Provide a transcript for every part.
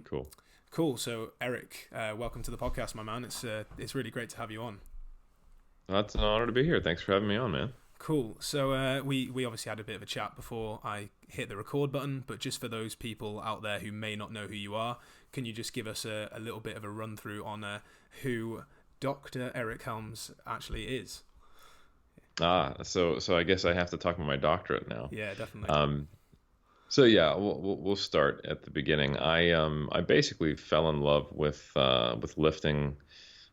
Cool. Cool. So, Eric, welcome to the podcast, my man. It's really great to have you on. Well, that's an honor to be here. Thanks for having me on, man. Cool. So we obviously had a bit of a chat before I hit the record button, but just for those people out there who may not know who you are, can you just give us a little bit of a run through on who Dr. Eric Helms actually is? So I guess I have to talk about my doctorate now. Yeah, definitely. So yeah, we'll start at the beginning. I basically fell in love with lifting.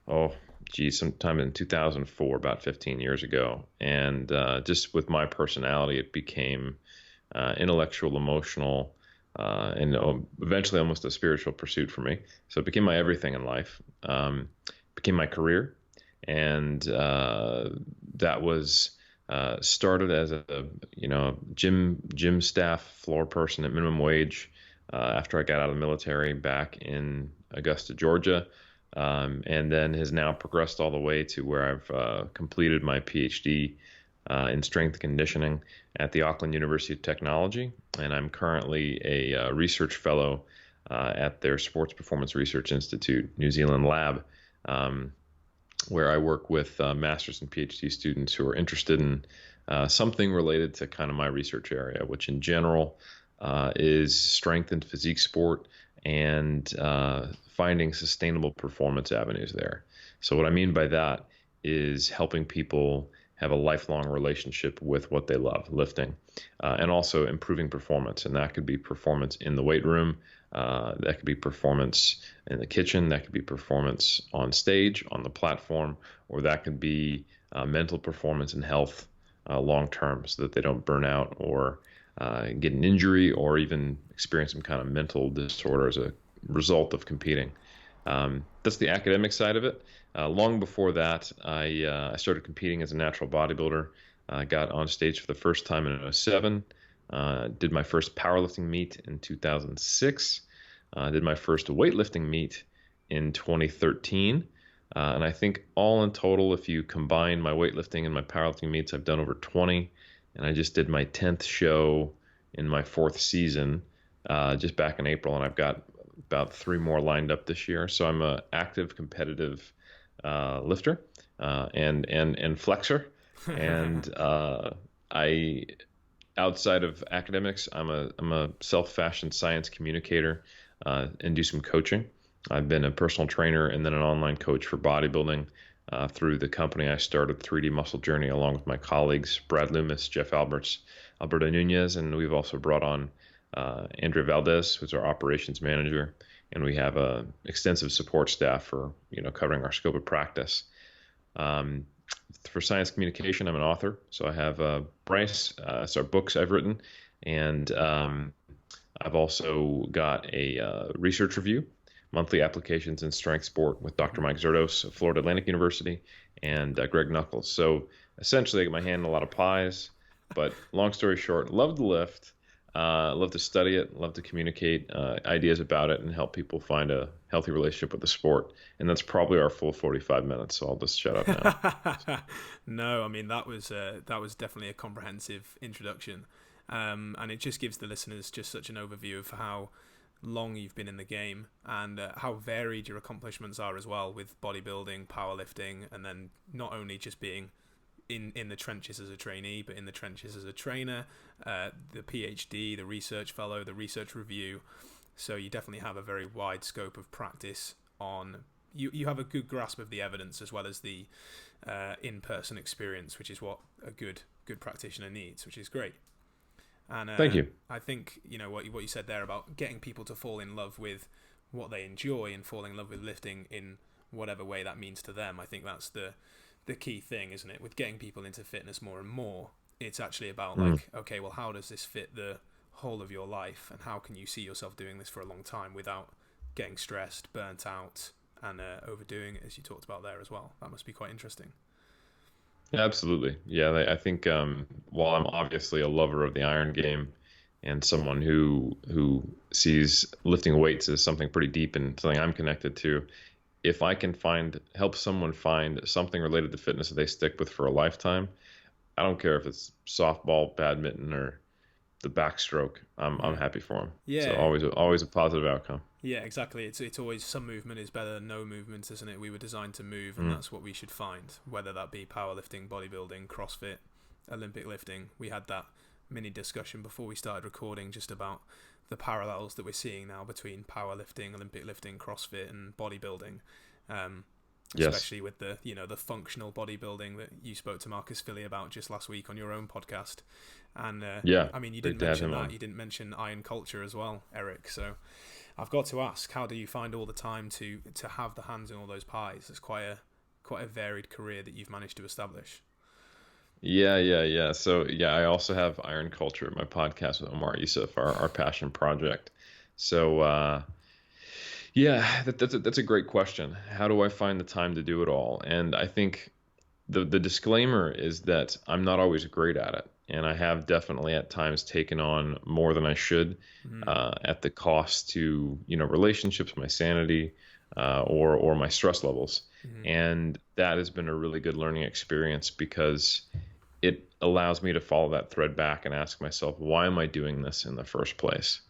Oh, geez, sometime in 2004, about 15 years ago, and just with my personality, it became intellectual, emotional, and eventually almost a spiritual pursuit for me. So it became my everything in life. Became my career, and that was started as a gym staff floor person at minimum wage after I got out of the military back in Augusta, Georgia, and then has now progressed all the way to where I've completed my PhD in strength and conditioning at the Auckland University of Technology, and I'm currently a research fellow at their Sports Performance Research Institute New Zealand lab. Where I work with master's and PhD students who are interested in something related to kind of my research area, which in general is strength and physique sport and finding sustainable performance avenues there. So what I mean by that is helping people have a lifelong relationship with what they love, lifting, and also improving performance. And that could be performance in the weight room. That could be performance in the kitchen. That could be performance on stage, on the platform, or that could be mental performance and health long term, so that they don't burn out or get an injury or even experience some kind of mental disorder as a result of competing. That's the academic side of it. Long before that, I started competing as a natural bodybuilder. I got on stage for the first time in '07. Did my first powerlifting meet in 2006. Did my first weightlifting meet in 2013. And I think all in total, if you combine my weightlifting and my powerlifting meets, I've done over 20. And I just did my 10th show in my 4th season just back in April. And I've got about 3 more lined up this year. So I'm an active, competitive lifter and flexor. And I outside of academics, I'm a self-fashioned science communicator and do some coaching. I've been a personal trainer and then an online coach for bodybuilding through the company I started, 3D Muscle Journey, along with my colleagues Brad Loomis, Jeff Alberts, Alberto Nunez, and we've also brought on Andrea Valdez, who's our operations manager, and we have a extensive support staff for covering our scope of practice. For science communication, I'm an author, so I have Bryce, so books I've written, and I've also got a research review, monthly applications in strength sport with Dr. Mike Zerdos of Florida Atlantic University and Greg Knuckles. So essentially, I get my hand in a lot of pies, but long story short, love to lift, love to study it, love to communicate ideas about it and help people find a healthy relationship with the sport. And that's probably our full 45 minutes, so I'll just shut up now. No, I mean, that was definitely a comprehensive introduction. And it just gives the listeners just such an overview of how long you've been in the game and how varied your accomplishments are as well, with bodybuilding, powerlifting, and then not only just being in the trenches as a trainee, but in the trenches as a trainer, the PhD, the research fellow, the research review. So you definitely have a very wide scope of practice on. You have a good grasp of the evidence as well as the in-person experience, which is what a good practitioner needs, which is great. And Thank you. I think what you said there about getting people to fall in love with what they enjoy and fall in love with lifting in whatever way that means to them. I think that's the key thing, isn't it? With getting people into fitness more and more, it's actually about okay, well, how does this fit the whole of your life, and how can you see yourself doing this for a long time without getting stressed, burnt out, and overdoing it, as you talked about there as well. That must be quite interesting. Yeah, absolutely. Yeah, I think while I'm obviously a lover of the iron game and someone who sees lifting weights as something pretty deep and something I'm connected to, if I can help someone find something related to fitness that they stick with for a lifetime, I don't care if it's softball, badminton, or the backstroke, I'm happy for him. So Yeah, always a positive outcome. yeah, exactly. It's always some movement is better than no movement, isn't it? We were designed to move, and Mm. that's what we should find. Whether that be powerlifting, bodybuilding, CrossFit, Olympic lifting. We had that mini discussion before we started recording just about the parallels that we're seeing now between powerlifting, Olympic lifting, CrossFit, and bodybuilding. Um, Yes. Especially with the the functional bodybuilding that you spoke to Marcus Philly about just last week on your own podcast. And Yeah. I mean, you Great didn't to have mention him that. on. You didn't mention iron culture as well, Eric. So I've got to ask, how do you find all the time to have the hands in all those pies? It's quite a varied career that you've managed to establish. Yeah. So yeah, I also have Iron Culture, my podcast with Omar Yusuf, our passion project. So yeah, that's a great question. How do I find the time to do it all? And I think the disclaimer is that I'm not always great at it, and I have definitely at times taken on more than I should, Mm, at the cost to relationships, my sanity, or my stress levels. mm, And that has been a really good learning experience because it allows me to follow that thread back and ask myself, why am I doing this in the first place?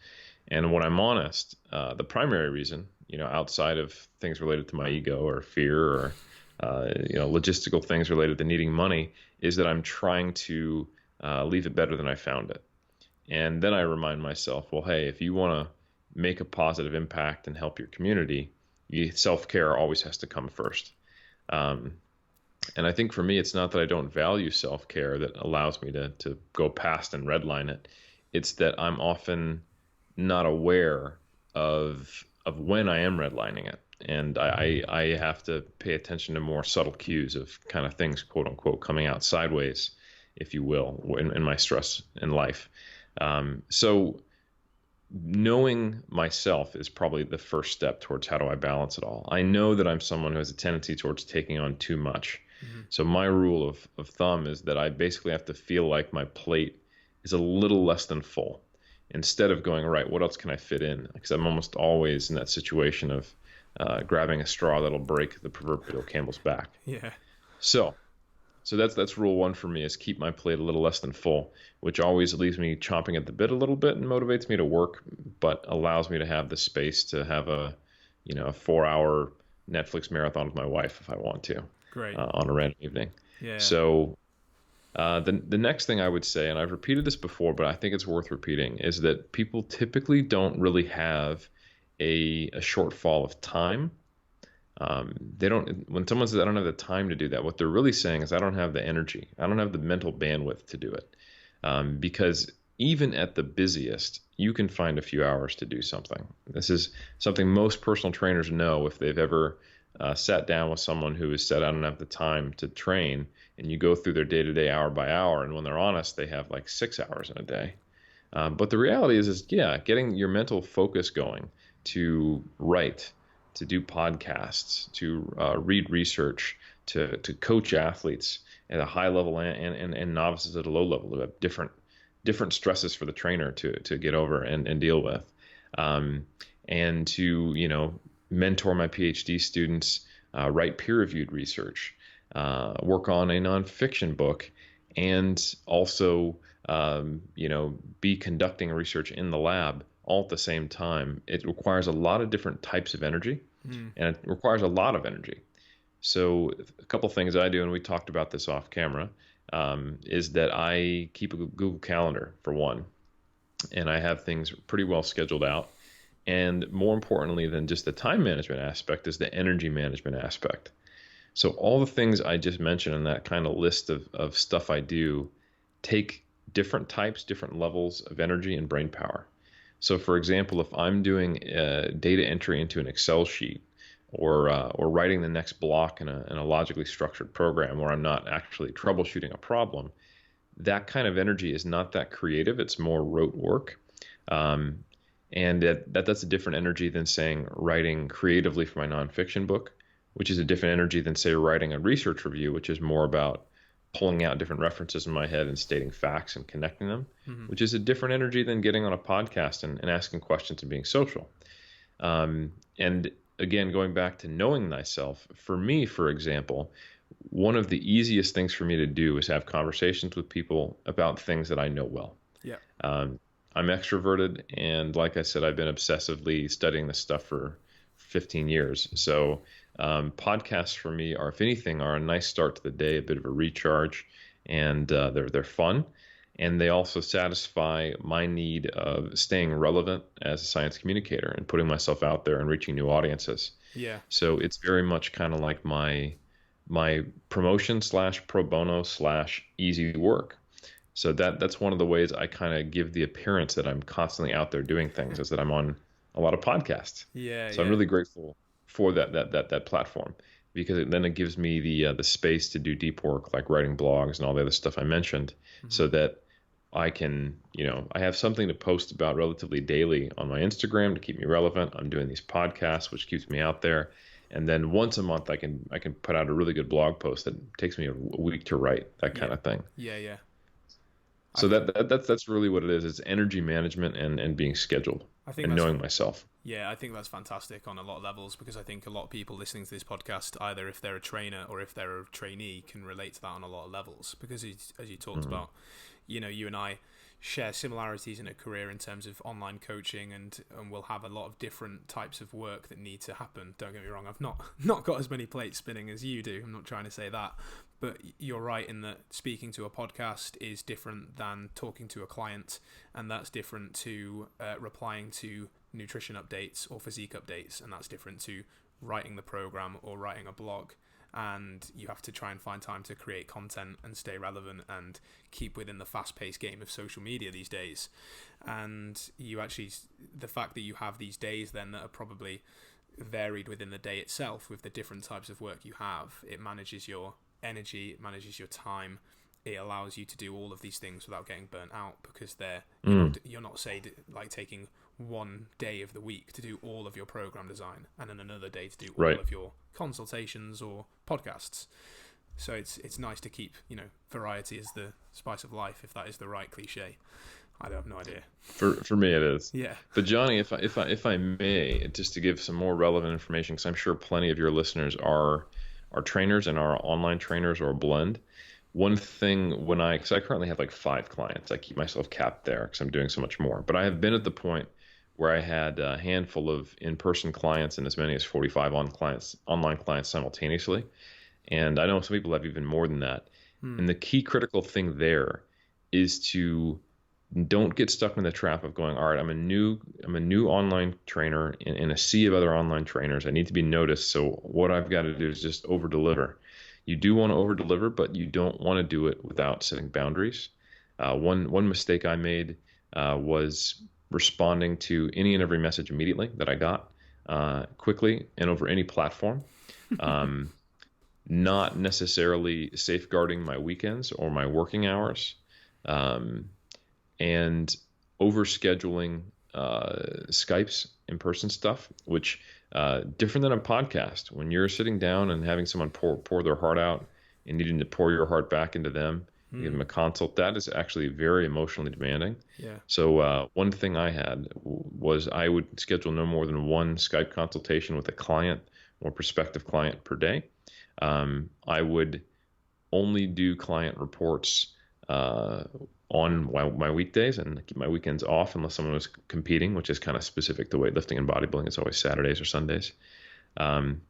And when I'm honest, the primary reason, outside of things related to my ego or fear or logistical things related to needing money, is that I'm trying to leave it better than I found it. And then I remind myself, well, hey, if you want to make a positive impact and help your community, self-care always has to come first. Um, and I think for me, it's not that I don't value self-care that allows me to go past and redline it. It's that I'm often not aware of when I am redlining it. And I have to pay attention to more subtle cues of kind of things, quote unquote, coming out sideways, if you will, in my stress in life. So knowing myself is probably the first step towards how do I balance it all. I know that I'm someone who has a tendency towards taking on too much. mm, So my rule of thumb is that I basically have to feel like my plate is a little less than full instead of going, right, what else can I fit in? Because I'm almost always in that situation of grabbing a straw that'll break the proverbial camel's back. yeah. So so that's rule one for me, is keep my plate a little less than full, which always leaves me chomping at the bit a little bit and motivates me to work, but allows me to have the space to have a 4 hour Netflix marathon with my wife if I want to, Great. on a random evening. Yeah. So the next thing I would say, and I've repeated this before, but I think it's worth repeating, is that people typically don't really have a shortfall of time. They don't. When someone says I don't have the time to do that, what they're really saying is I don't have the energy. I don't have the mental bandwidth to do it. Because even at the busiest, you can find a few hours to do something. This is something most personal trainers know if they've ever sat down with someone who has said I don't have the time to train, and you go through their day-to-day hour by hour, and when they're honest, they have like 6 hours in a day. But the reality is yeah, getting your mental focus going to write, to do podcasts, to read research, to coach athletes at a high level and novices at a low level who have different stresses for the trainer to get over and deal with, and to mentor my PhD students, write peer-reviewed research, work on a nonfiction book, and also be conducting research in the lab all at the same time. It requires a lot of different types of energy, Mm, and it requires a lot of energy. So a couple things I do, and we talked about this off camera, is that I keep a Google Calendar for one, and I have things pretty well scheduled out. And more importantly than just the time management aspect is the energy management aspect. So all the things I just mentioned in that kind of list of stuff I do take different types, different levels of energy and brain power. So for example, if I'm doing data entry into an Excel sheet, or writing the next block in a logically structured program where I'm not actually troubleshooting a problem, that kind of energy is not that creative. It's more rote work. Um, and that's a different energy than saying writing creatively for my nonfiction book, which is a different energy than say writing a research review, which is more about pulling out different references in my head and stating facts and connecting them, mm, which is a different energy than getting on a podcast and asking questions and being social. And again, going back to knowing thyself, for me, for example, one of the easiest things for me to do is have conversations with people about things that I know well. yeah. I'm extroverted, and like I said, I've been obsessively studying this stuff for 15 years. So podcasts for me are, if anything, are a nice start to the day, a bit of a recharge, and they're fun, and they also satisfy my need of staying relevant as a science communicator and putting myself out there and reaching new audiences. Yeah. So it's very much kind of like my promotion slash pro bono slash easy work. So that's one of the ways I kind of give the appearance that I'm constantly out there doing things, is that I'm on a lot of podcasts. Yeah, So I'm yeah. really grateful for that platform, because then it gives me the space to do deep work like writing blogs and all the other stuff I mentioned, Hmm. so that I can, I have something to post about relatively daily on my Instagram to keep me relevant. I'm doing these podcasts, which keeps me out there. And then once a month, I can put out a really good blog post that takes me a week to write, that Yeah. kind of thing. Yeah, yeah. I So think that's really what it is. It's energy management and being scheduled I think and that's knowing myself. Yeah, I think that's fantastic on a lot of levels, because I think a lot of people listening to this podcast, either if they're a trainer or if they're a trainee, can relate to that on a lot of levels. Because as you talked Hmm. about, you and I share similarities in a career in terms of online coaching, and we'll have a lot of different types of work that need to happen. Don't get me wrong, I've not not got as many plates spinning as you do. I'm not trying to say that, but you're right in that speaking to a podcast is different than talking to a client, and that's different to replying to nutrition updates or physique updates, and that's different to writing the program or writing a blog. And you have to try and find time to create content and stay relevant and keep within the fast-paced game of social media these days. And you actually, the fact that you have these days then that are probably varied within the day itself with the different types of work you have, it manages your energy, it manages your time, it allows you to do all of these things without getting burnt out, because Mm, you're not say like taking one day of the week to do all of your program design and then another day to do all right. of your consultations or podcasts. So it's nice to keep, variety is the spice of life, if that is the right cliche. I have no idea. For me, it is. Yeah. But Johnny, if I may, just to give some more relevant information, because I'm sure plenty of your listeners are trainers and are online trainers or a blend. One thing because I currently have like 5 clients, I keep myself capped there because I'm doing so much more. But I have been at the point where I had a handful of in-person clients and as many as 45 online clients simultaneously. And I know some people have even more than that. Hmm. And the key critical thing there is to don't get stuck in the trap of going, all right, I'm a new online trainer in a sea of other online trainers. I need to be noticed. So what I've got to do is just over deliver. You do want to over deliver, but you don't want to do it without setting boundaries. One mistake I made was responding to any and every message immediately that I got, quickly and over any platform. Um, Not necessarily safeguarding my weekends or my working hours. Um, and over scheduling Skypes in person stuff, which different than a podcast. When you're sitting down and having someone pour their heart out and needing to pour your heart back into them, and give Hmm. them a consult, that is actually very emotionally demanding. Yeah. So one thing I had was I would schedule no more than one Skype consultation with a client or prospective client per day. I would only do client reports uh, on my weekdays and keep my weekends off unless someone was competing, which is kind of specific to weightlifting and bodybuilding. It's always Saturdays or Sundays. Um,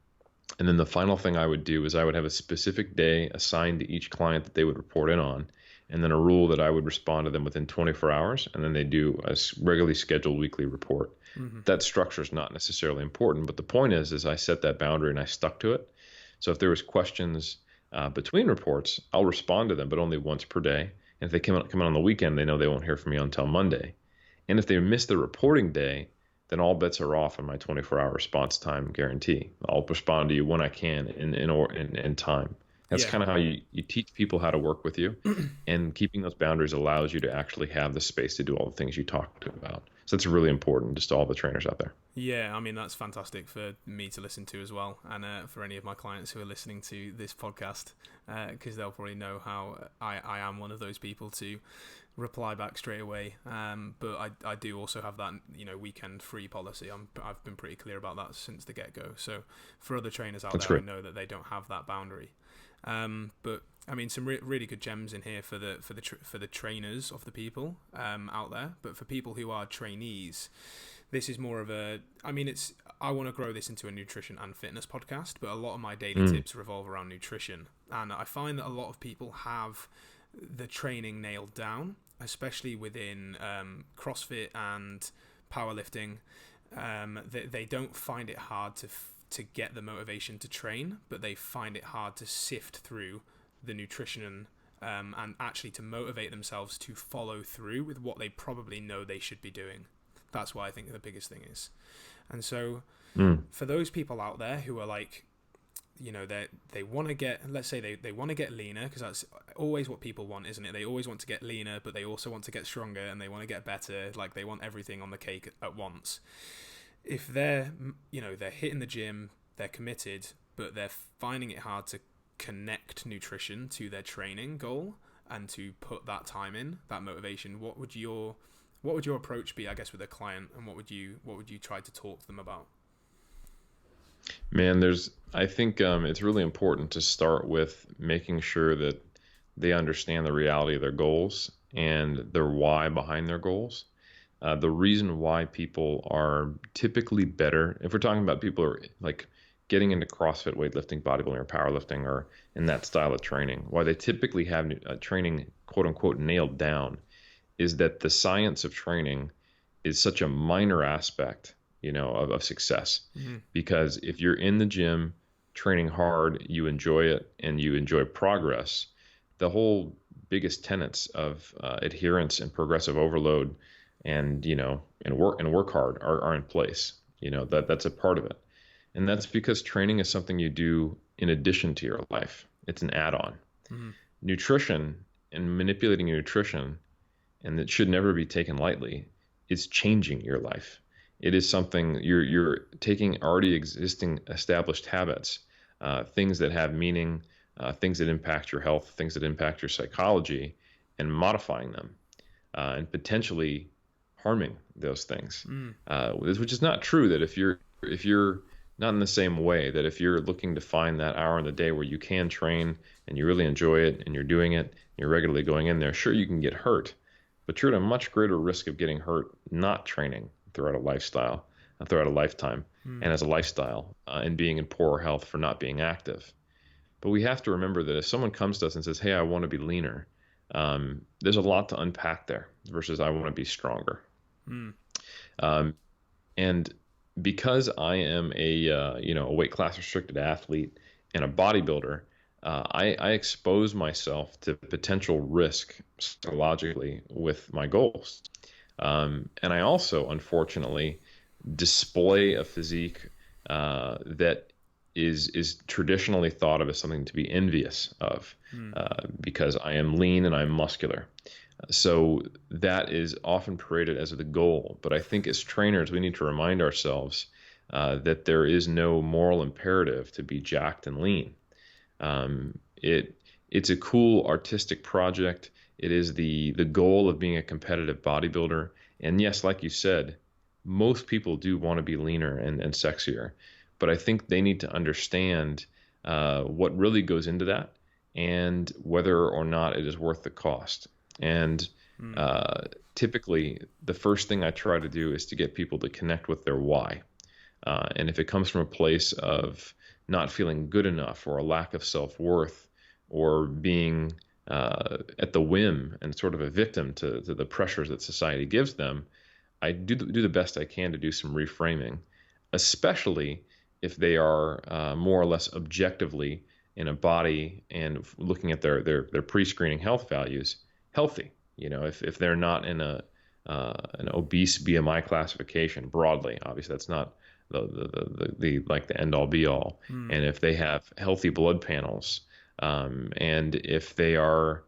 and then the final thing I would do is I would have a specific day assigned to each client that they would report in on, and then a rule that I would respond to them within 24 hours, and then they do a regularly scheduled weekly report. Hmm. That structure is not necessarily important, but the point is I set that boundary and I stuck to it. So if there was questions between reports, I'll respond to them, but only once per day. And if they come in on the weekend, they know they won't hear from me until Monday. And if they miss the reporting day, then all bets are off on my 24-hour response time guarantee. I'll respond to you when I can in time. That's Yeah. kind of how you teach people how to work with you. And keeping those boundaries allows you to actually have the space to do all the things you talked about. So that's really important just to all the trainers out there. Yeah, I mean, that's fantastic for me to listen to as well, and for any of my clients who are listening to this podcast, because they'll probably know how I am one of those people to reply back straight away. But I do also have that, weekend free policy. I've been pretty clear about that since the get-go. So for other trainers out That's there, I great. know that they don't have that boundary. But I mean, some really good gems in here for the trainers of the people out there. But for people who are trainees, this is more of a. I mean, I want to grow this into a nutrition and fitness podcast, but a lot of my daily tips revolve around nutrition, and I find that a lot of people have the training nailed down, especially within CrossFit and powerlifting. They don't find it hard to get the motivation to train, but they find it hard to sift through the nutrition and actually to motivate themselves to follow through with what they probably know they should be doing. That's what I think the biggest thing is. And so for those people out there who are like, you know, they want to get, let's say they want to get leaner, because that's always what people want, isn't it? They always want to get leaner, but they also want to get stronger, and they want to get better. Like, they want everything on the cake at once. If they're hitting the gym, they're committed, but they're finding it hard to connect nutrition to their training goal and to put that time in, that motivation, what would your approach be, I guess, with a client, and what would you try to talk to them about? Man, I think it's really important to start with making sure that they understand the reality of their goals and their why behind their goals. The reason why people are typically better, if we're talking about people who are like getting into CrossFit, weightlifting, bodybuilding, or powerlifting, or in that style of training, why they typically have training, quote unquote, nailed down, is that the science of training is such a minor aspect, of success. Because if you're in the gym training hard, you enjoy it and you enjoy progress, the whole biggest tenets of adherence and progressive overload and work hard are in place. That's a part of it. And that's because training is something you do in addition to your life. It's an add-on. Nutrition and manipulating your nutrition, and that should never be taken lightly, is changing your life. It is something you're taking already existing established habits, things that have meaning, things that impact your health, things that impact your psychology, and modifying them, and potentially harming those things. Which is not true that if you're not in the same way, that if you're looking to find that hour in the day where you can train and you really enjoy it and you're doing it, and you're regularly going in there, sure, you can get hurt, but you're at a much greater risk of getting hurt not training throughout a lifestyle, throughout a lifetime, and as a lifestyle, and being in poor health for not being active. But we have to remember that if someone comes to us and says, hey, I want to be leaner, there's a lot to unpack there versus I want to be stronger. And because I am a weight class restricted athlete and a bodybuilder, I expose myself to potential risk psychologically with my goals. And I also, unfortunately, display a physique that is traditionally thought of as something to be envious of, because I am lean and I'm muscular. So that is often paraded as the goal. But I think as trainers, we need to remind ourselves that there is no moral imperative to be jacked and lean. It's a cool artistic project. It is the goal of being a competitive bodybuilder. And yes, like you said, most people do want to be leaner and sexier. But I think they need to understand what really goes into that and whether or not it is worth the cost. And typically, the first thing I try to do is to get people to connect with their why. And if it comes from a place of not feeling good enough or a lack of self-worth or being at the whim and sort of a victim to the pressures that society gives them, I do the best I can to do some reframing, especially if they are more or less objectively in a body and looking at their pre-screening health values healthy. If they're not in an obese BMI classification broadly, obviously that's not the end all be all. And if they have healthy blood panels, and if they are,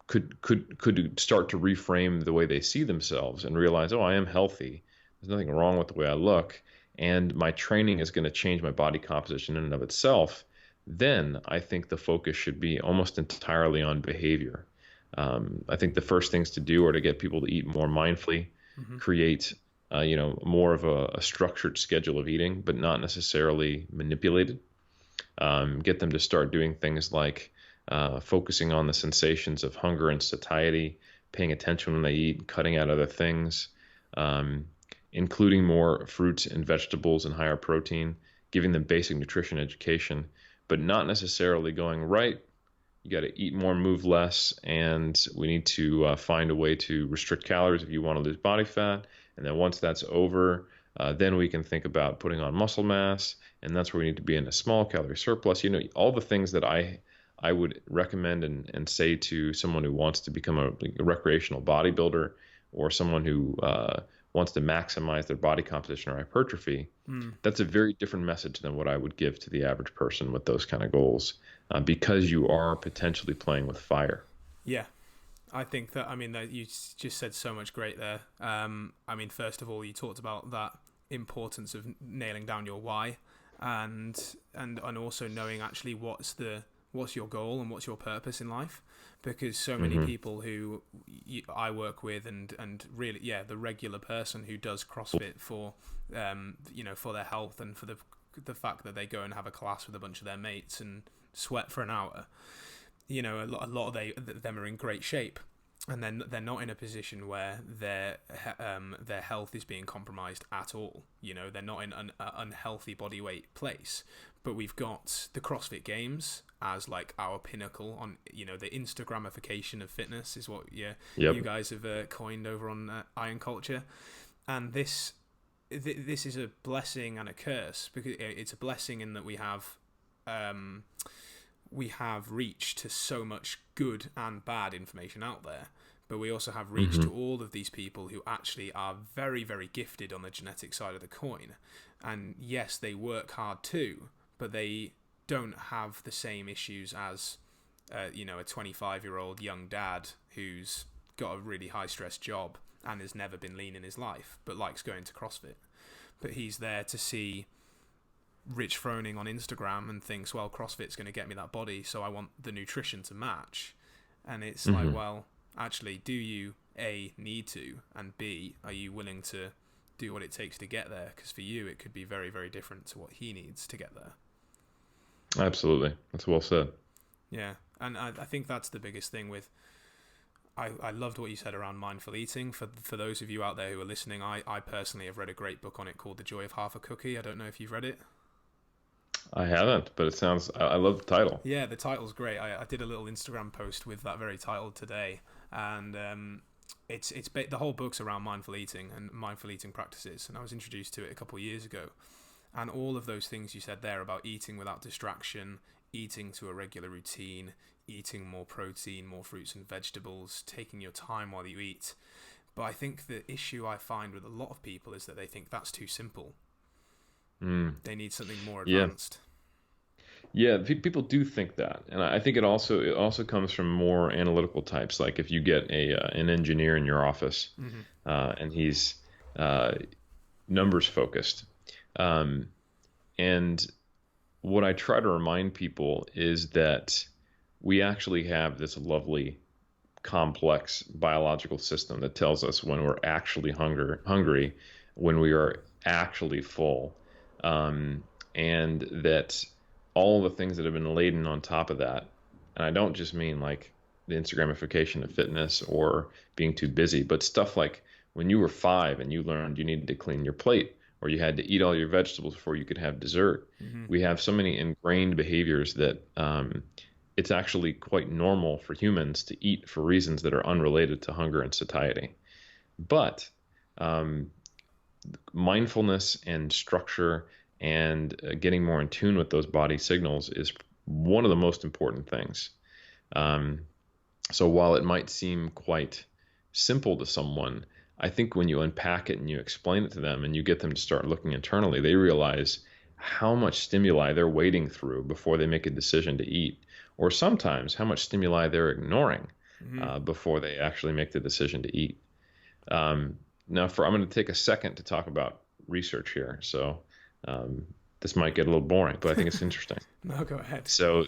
could start to reframe the way they see themselves and realize, oh, I am healthy. There's nothing wrong with the way I look, and my training is going to change my body composition in and of itself. Then I think the focus should be almost entirely on behavior. I think the first things to do are to get people to eat more mindfully, create, more of a structured schedule of eating, but not necessarily manipulated. Get them to start doing things like focusing on the sensations of hunger and satiety, paying attention when they eat, cutting out other things, um, including more fruits and vegetables and higher protein, giving them basic nutrition education, but not necessarily going, right, you got to eat more, move less, and we need to find a way to restrict calories if you want to lose body fat. And then once that's over, then we can think about putting on muscle mass, and that's where we need to be in a small calorie surplus. All the things that I would recommend and say to someone who wants to become a recreational bodybuilder, or someone who wants to maximize their body composition or hypertrophy. That's a very different message than what I would give to the average person with those kind of goals, because you are potentially playing with fire. Yeah. I think that, that you just said so much great there. First of all, you talked about that importance of nailing down your why, and also knowing actually what's your goal and what's your purpose in life, because so many people who I work with, and really, the regular person who does CrossFit for for their health and for the fact that they go and have a class with a bunch of their mates and sweat for an hour, a lot of them are in great shape, and then they're not in a position where their health is being compromised at all. They're not in an unhealthy body weight place. But we've got the CrossFit Games as like our pinnacle on, the Instagramification of fitness is what you guys have coined over on Iron Culture, and this is a blessing and a curse, because it's a blessing in that we have reach to so much good and bad information out there, but we also have reach to all of these people who actually are very, very gifted on the genetic side of the coin. And yes, they work hard too, but they don't have the same issues as a 25-year-old young dad who's got a really high-stress job and has never been lean in his life, but likes going to CrossFit. But he's there to see Rich Froning on Instagram and thinks, well, CrossFit's going to get me that body, so I want the nutrition to match. And it's like, well, actually, do you A, need to, and B, are you willing to do what it takes to get there? Because for you, it could be very, very different to what he needs to get there. Absolutely. That's well said. Yeah. And I think that's the biggest thing with... I loved what you said around mindful eating. For those of you out there who are listening, I personally have read a great book on it called The Joy of Half a Cookie. I don't know if you've read it. I haven't, but it sounds... I love the title. Yeah, the title's great. I did a little Instagram post with that very title today, and the whole book's around mindful eating and mindful eating practices, and I was introduced to it a couple of years ago. And all of those things you said there about eating without distraction, eating to a regular routine, eating more protein, more fruits and vegetables, taking your time while you eat. But I think the issue I find with a lot of people is that they think that's too simple. They need something more advanced. Yeah, people do think that, and I think it also comes from more analytical types. Like if you get an engineer in your office, and he's numbers focused, and what I try to remind people is that we actually have this lovely, complex biological system that tells us when we're actually hungry, when we are actually full. And that all the things that have been laden on top of that, and I don't just mean like the Instagramification of fitness or being too busy, but stuff like when you were 5 and you learned you needed to clean your plate, or you had to eat all your vegetables before you could have dessert. We have so many ingrained behaviors that it's actually quite normal for humans to eat for reasons that are unrelated to hunger and satiety. But mindfulness and structure and getting more in tune with those body signals is one of the most important things. So while it might seem quite simple to someone, I think when you unpack it and you explain it to them and you get them to start looking internally, they realize how much stimuli they're wading through before they make a decision to eat, or sometimes how much stimuli they're ignoring before they actually make the decision to eat. Now, I'm going to take a second to talk about research here. So this might get a little boring, but I think it's interesting. No, go ahead. So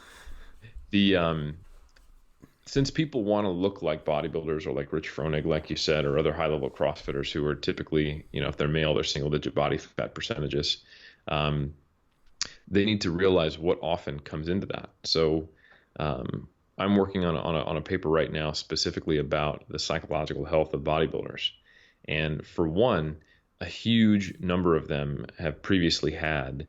since people want to look like bodybuilders or like Rich Froning, like you said, or other high-level CrossFitters who are typically, if they're male, they're single-digit body fat percentages, they need to realize what often comes into that. So I'm working on a paper right now specifically about the psychological health of bodybuilders. And for one, a huge number of them have previously had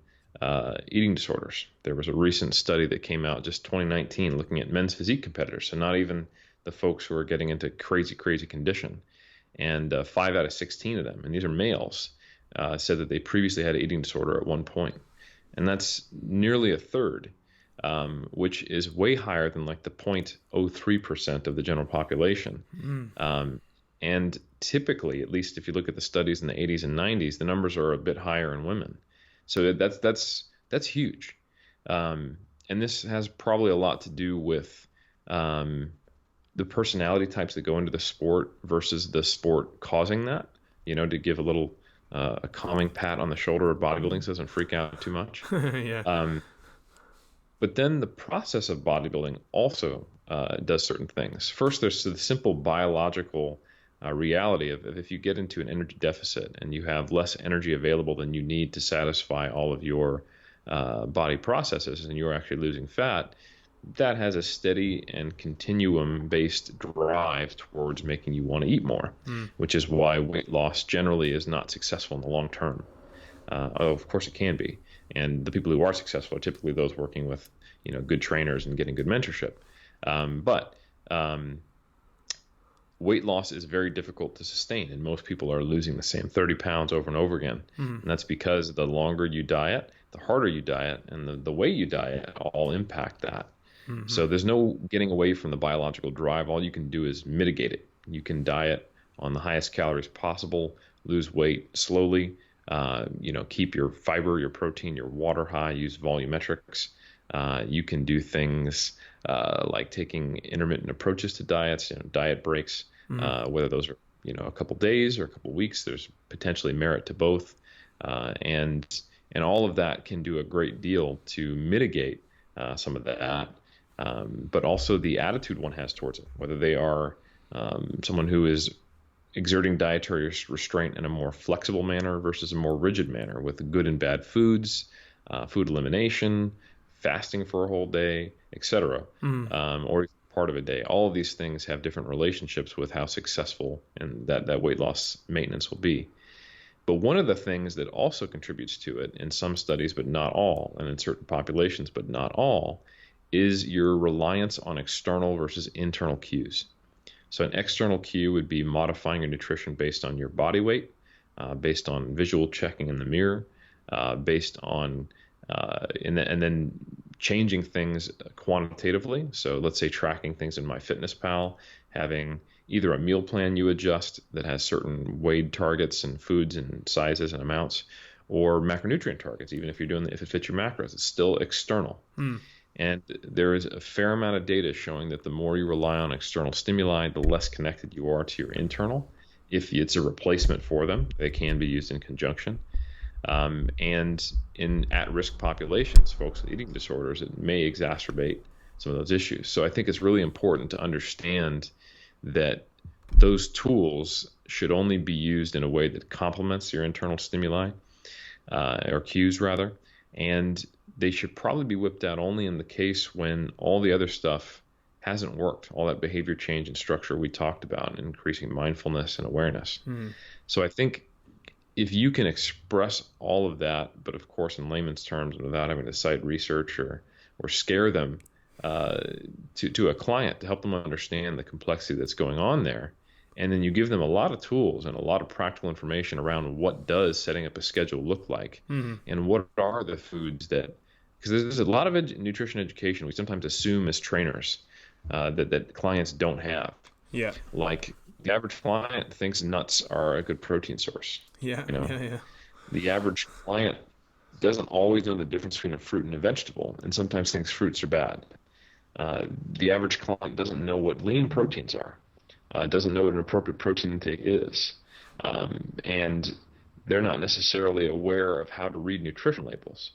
eating disorders. There was a recent study that came out just 2019 looking at men's physique competitors, so not even the folks who are getting into crazy, crazy condition. And 5 out of 16 of them, and these are males, said that they previously had an eating disorder at one point. And that's nearly a third, which is way higher than like the 0.03% of the general population. And typically, at least if you look at the studies in the 80s and 90s, the numbers are a bit higher in women. So that's huge. And this has probably a lot to do with the personality types that go into the sport versus the sport causing that, to give a little a calming pat on the shoulder of bodybuilding so it doesn't freak out too much. Yeah. But then the process of bodybuilding also does certain things. First, there's the simple biological reality of if you get into an energy deficit and you have less energy available than you need to satisfy all of your body processes and you're actually losing fat, that has a steady and continuum-based drive towards making you want to eat more, which is why weight loss generally is not successful in the long term. Of course, it can be. And the people who are successful are typically those working with, good trainers and getting good mentorship. But weight loss is very difficult to sustain, and most people are losing the same 30 pounds over and over again. And that's because the longer you diet, the harder you diet, and the way you diet all impact that. So there's no getting away from the biological drive. All you can do is mitigate it. You can diet on the highest calories possible, lose weight slowly, keep your fiber, your protein, your water high, use volumetrics. You can do things like taking intermittent approaches to diets, diet breaks, whether those are, a couple days or a couple weeks. There's potentially merit to both. And all of that can do a great deal to mitigate some of that. But also the attitude one has towards it, whether they are someone who is exerting dietary restraint in a more flexible manner versus a more rigid manner with good and bad foods, food elimination, fasting for a whole day, etc., or part of a day. All of these things have different relationships with how successful and that weight loss maintenance will be. But one of the things that also contributes to it in some studies, but not all, and in certain populations, but not all, is your reliance on external versus internal cues. So an external cue would be modifying your nutrition based on your body weight, based on visual checking in the mirror, based on and then changing things quantitatively. So let's say tracking things in MyFitnessPal, having either a meal plan you adjust that has certain weighed targets and foods and sizes and amounts, or macronutrient targets. Even if if it fits your macros, it's still external. And there is a fair amount of data showing that the more you rely on external stimuli, the less connected you are to your internal. If it's a replacement for them, they can be used in conjunction. And in at-risk populations, folks with eating disorders, it may exacerbate some of those issues. So I think it's really important to understand that those tools should only be used in a way that complements your internal stimuli, or cues rather, and they should probably be whipped out only in the case when all the other stuff hasn't worked, all that behavior change and structure we talked about, increasing mindfulness and awareness. So I think if you can express all of that, but of course in layman's terms without having to cite research or scare them to a client to help them understand the complexity that's going on there, and then you give them a lot of tools and a lot of practical information around what does setting up a schedule look like, and what are the foods that, because there's a lot of nutrition education we sometimes assume as trainers that clients don't have. Yeah. Like the average client thinks nuts are a good protein source. Yeah. The average client doesn't always know the difference between a fruit and a vegetable, and sometimes thinks fruits are bad. The average client doesn't know what lean proteins are. Doesn't know what an appropriate protein intake is. And they're not necessarily aware of how to read nutrition labels.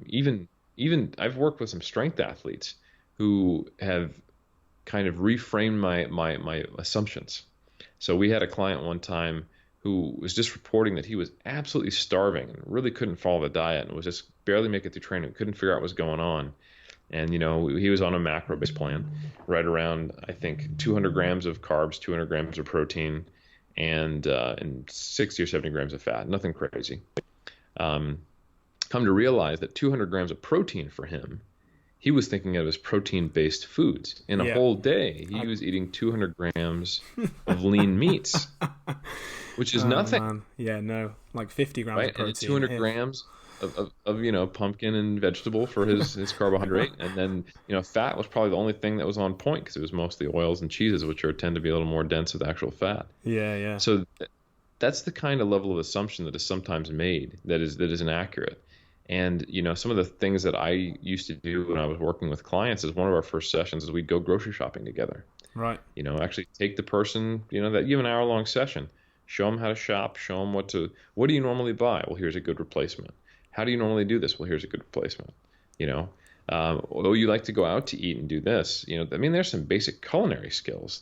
Even I've worked with some strength athletes who have kind of reframed my assumptions. So we had a client one time who was just reporting that he was absolutely starving and really couldn't follow the diet and was just barely making it through training, couldn't figure out what was going on. And, he was on a macro-based plan, right around, I think, 200 grams of carbs, 200 grams of protein, and 60 or 70 grams of fat. Nothing crazy. Um, Come to realize that 200 grams of protein for him, he was thinking of as protein-based foods. In a Yeah. whole day, he was eating 200 grams of lean meats, which is Oh nothing, man, yeah, no, like 50 grams of right? And then protein. 200 grams of pumpkin and vegetable for his carbohydrate. And then, fat was probably the only thing that was on point because it was mostly oils and cheeses, which tend to be a little more dense with actual fat. Yeah, yeah, So that's the kind of level of assumption that is sometimes made that is inaccurate. And some of the things that I used to do when I was working with clients is one of our first sessions is we'd go grocery shopping together. right. Actually take the person, that you have an hour-long session, show them how to shop, show them what do you normally buy? Well, here's a good replacement. How do you normally do this? Well, here's a good replacement. Although you like to go out to eat and do this, there's some basic culinary skills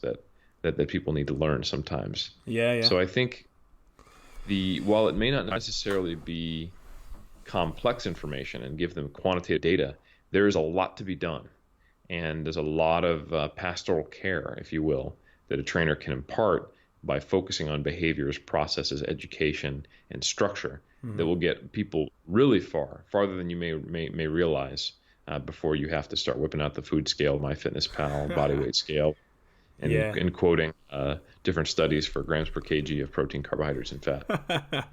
that people need to learn sometimes. Yeah, yeah, So I think while it may not necessarily be complex information and give them quantitative data, there is a lot to be done. And there's a lot of pastoral care, if you will, that a trainer can impart by focusing on behaviors, processes, education, and structure that will get people really farther than you may realize before you have to start whipping out the food scale, MyFitnessPal, body weight scale, yeah. and quoting different studies for grams per kg of protein, carbohydrates, and fat.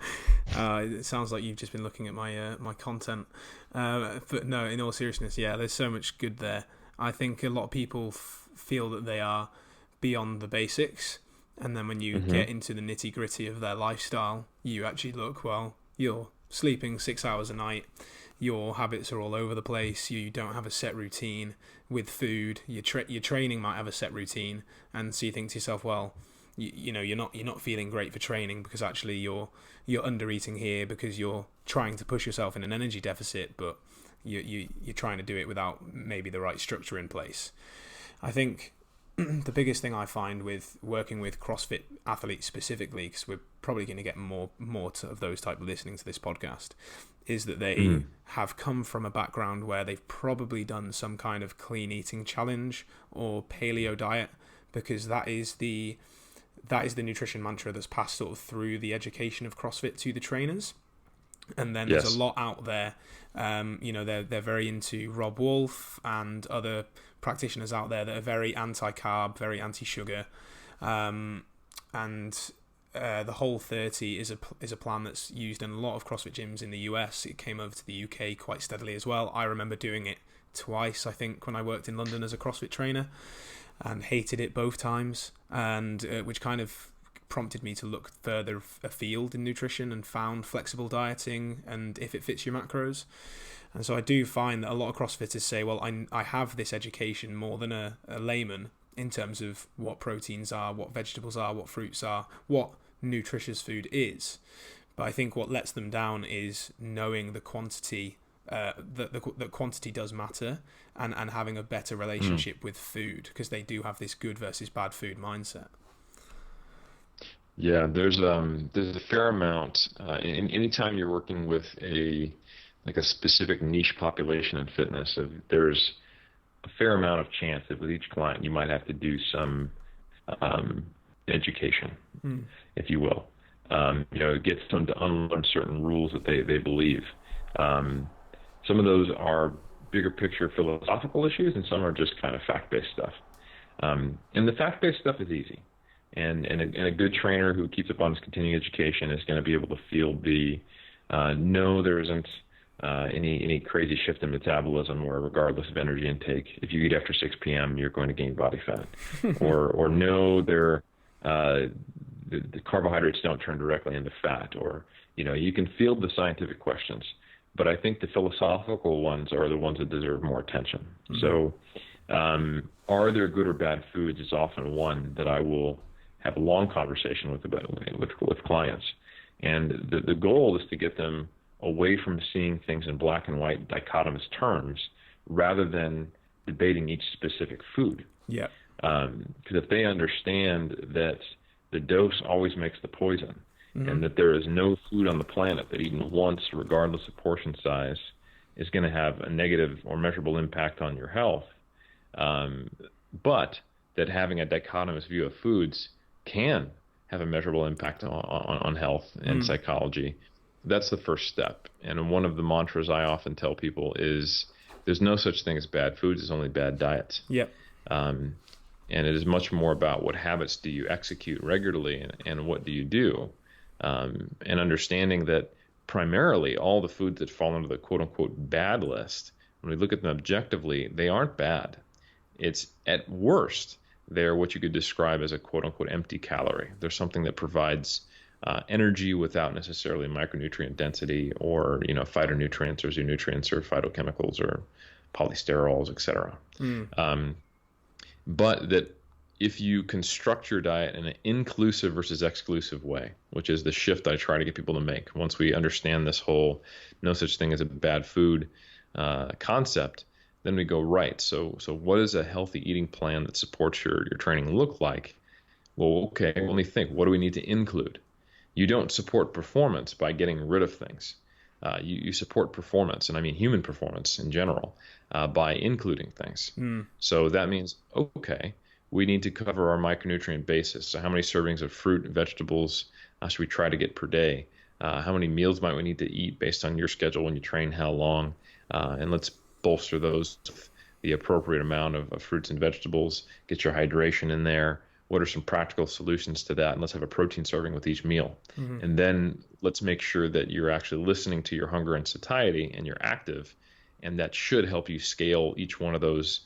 It sounds like you've just been looking at my content. But no, in all seriousness, yeah, there's so much good there. I think a lot of people feel that they are beyond the basics, and then when you get into the nitty gritty of their lifestyle, you actually look, well, you're sleeping 6 hours a night, your habits are all over the place, you don't have a set routine with food, your training might have a set routine, and so you think to yourself, well, you're not feeling great for training because actually you're under eating here because you're trying to push yourself in an energy deficit, but you're trying to do it without maybe the right structure in place. I think the biggest thing I find with working with CrossFit athletes specifically, because we're probably going to get more of those type of listening to this podcast, is that they have come from a background where they've probably done some kind of clean eating challenge or paleo diet, because that is the nutrition mantra that's passed sort of through the education of CrossFit to the trainers. And then there's a lot out there. They're very into Rob Wolf and other practitioners out there that are very anti-carb, very anti-sugar, and the Whole30 is a plan that's used in a lot of CrossFit gyms in the US. It came over to the UK quite steadily as well. I remember doing it twice, I think, when I worked in London as a CrossFit trainer, and hated it both times, and which kind of prompted me to look further afield in nutrition and found flexible dieting and if it fits your macros. And so I do find that a lot of CrossFitters say, well, I have this education more than a layman in terms of what proteins are, what vegetables are, what fruits are, what nutritious food is. But I think what lets them down is knowing the quantity, that quantity does matter, and having a better relationship with food, because they do have this good versus bad food mindset. Yeah, there's a fair amount. Anytime you're working with a specific niche population in fitness, there's a fair amount of chance that with each client you might have to do some education, if you will. It gets them to unlearn certain rules that they believe. Some of those are bigger picture philosophical issues, and some are just kind of fact-based stuff. And the fact-based stuff is easy. And a good trainer who keeps up on his continuing education is going to be able to field no, there isn't any crazy shift in metabolism, or regardless of energy intake, if you eat after 6 p.m., you're going to gain body fat. or no, the carbohydrates don't turn directly into fat. Or, you can field the scientific questions. But I think the philosophical ones are the ones that deserve more attention. So are there good or bad foods is often one that I will have a long conversation with clients. And the goal is to get them away from seeing things in black and white dichotomous terms rather than debating each specific food. Yeah. Because if they understand that the dose always makes the poison, and that there is no food on the planet that eaten once, regardless of portion size, is going to have a negative or measurable impact on your health, but that having a dichotomous view of foods can have a measurable impact on health and psychology. That's the first step. And one of the mantras I often tell people is there's no such thing as bad foods, there's only bad diets. Yep. And it is much more about what habits do you execute regularly and what do you do. And understanding that primarily all the foods that fall under the quote unquote bad list, when we look at them objectively, they aren't bad. It's at worst, they're what you could describe as a quote unquote empty calorie. They're something that provides energy without necessarily micronutrient density or, phytonutrients or zoonutrients or phytochemicals or polysterols, etc. But that if you construct your diet in an inclusive versus exclusive way, which is the shift I try to get people to make, once we understand this whole no such thing as a bad food concept, then we go, right, so what does a healthy eating plan that supports your training look like? Well, okay, let me think. What do we need to include? You don't support performance by getting rid of things. You support performance, and I mean human performance in general, by including things. So that means, okay, we need to cover our micronutrient basis. So how many servings of fruit and vegetables should we try to get per day? How many meals might we need to eat based on your schedule when you train, how long? And let's bolster those with the appropriate amount of fruits and vegetables, get your hydration in there. What are some practical solutions to that? And let's have a protein serving with each meal. And then let's make sure that you're actually listening to your hunger and satiety and you're active. And that should help you scale each one of those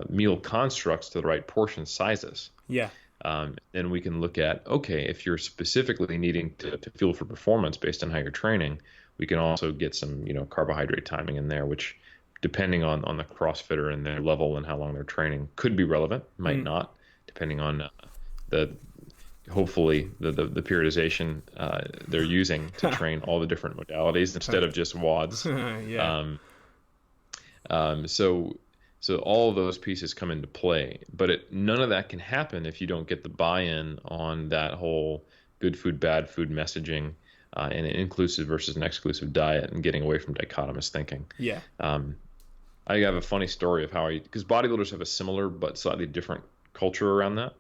meal constructs to the right portion sizes. Yeah. Then we can look at, okay, if you're specifically needing to fuel for performance based on how you're training, we can also get some, carbohydrate timing in there, which depending on the CrossFitter and their level and how long they're training could be relevant, might not, depending on hopefully the periodization they're using to train all the different modalities instead of just WODs. So all of those pieces come into play, but none of that can happen if you don't get the buy-in on that whole good food, bad food messaging and an inclusive versus an exclusive diet and getting away from dichotomous thinking. Yeah. I have a funny story of how because bodybuilders have a similar but slightly different culture around that.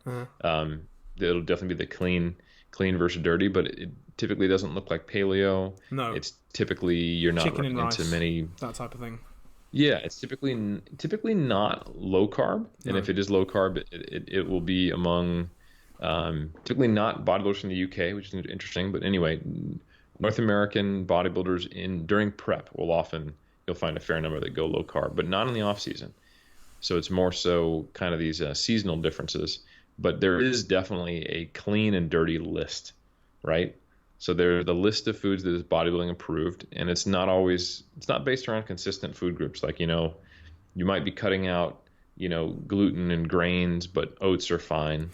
It'll definitely be the clean versus dirty, but it typically doesn't look like paleo. No. It's typically you're not chicken and into rice, many that type of thing. Yeah, it's typically not low carb, and if it is low carb, it will be among typically not bodybuilders from the UK, which is interesting. But anyway, North American bodybuilders during prep you'll find a fair number that go low carb, but not in the off season. So it's more so kind of these seasonal differences. But there is definitely a clean and dirty list, right? So there's the list of foods that is bodybuilding approved, and it's not based around consistent food groups. Like, you might be cutting out, gluten and grains, but oats are fine.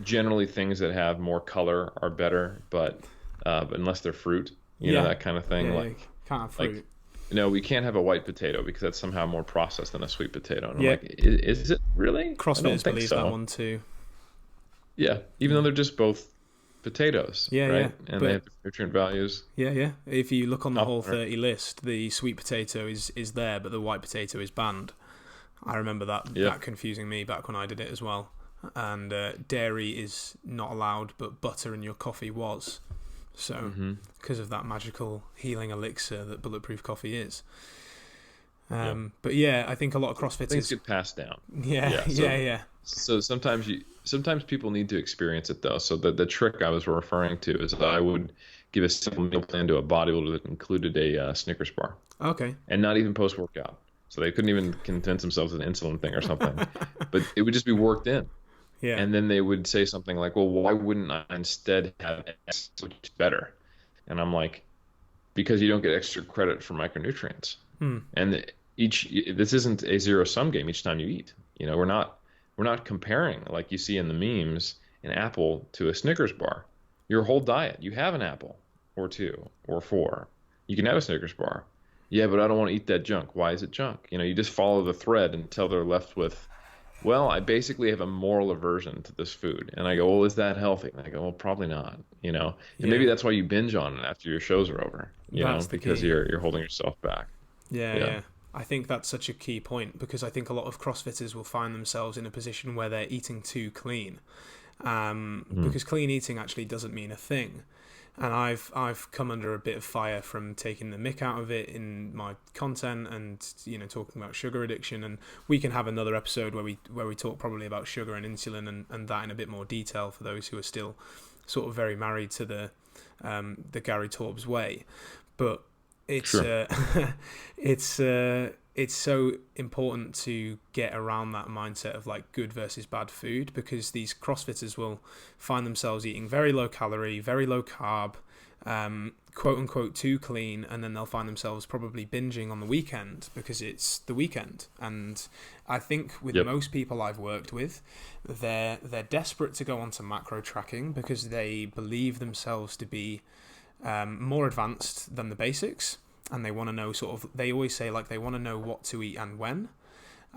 Generally things that have more color are better, but unless they're fruit, that kind of thing. Yeah, like, can't have fruit. We can't have a white potato because that's somehow more processed than a sweet potato. And I'm like, is it really? CrossFitters believe that one too. Yeah, even though they're just both potatoes, right? And they have nutrient values. Yeah. If you look on the Whole30 list, the sweet potato is there, but the white potato is banned. I remember that confusing me back when I did it as well. And dairy is not allowed, but butter in your coffee was. So, because of that magical healing elixir that bulletproof coffee is. But I think a lot of CrossFitters things get passed down. Yeah. So sometimes people need to experience it though. So the trick I was referring to is that I would give a simple meal plan to a bodybuilder that included a Snickers bar. Okay. And not even post workout. So they couldn't even convince themselves of an insulin thing or something. But it would just be worked in. Yeah. And then they would say something like, well, why wouldn't I instead have X, which is better? And I'm like, because you don't get extra credit for micronutrients. And this isn't a zero-sum game each time you eat. We're not comparing, like you see in the memes, an apple to a Snickers bar. Your whole diet, you have an apple or two or four. You can have a Snickers bar. Yeah, but I don't want to eat that junk. Why is it junk? You just follow the thread until they're left with well, I basically have a moral aversion to this food. And I go, well, is that healthy? And I go, well, probably not, you know. And maybe Yeah, that's why you binge on it after your shows are over, you know, that's the because key. you're holding yourself back. Yeah, Yeah. yeah. I think that's such a key point because I think a lot of CrossFitters will find themselves in a position where they're eating too clean. Mhm. Because clean eating actually doesn't mean a thing. And I've come under a bit of fire from taking the mick out of it in my content, and talking about sugar addiction. And we can have another episode where we talk probably about sugar and insulin and that in a bit more detail for those who are still sort of very married to the Gary Taubes way. But it's Sure. it's so important to get around that mindset of like good versus bad food, because these CrossFitters will find themselves eating very low calorie, very low carb, quote unquote too clean, and then they'll find themselves probably binging on the weekend because it's the weekend. And I think with Yep. most people I've worked with, they're desperate to go onto macro tracking because they believe themselves to be more advanced than the basics, and they want to know sort of. They always say like they want to know what to eat and when.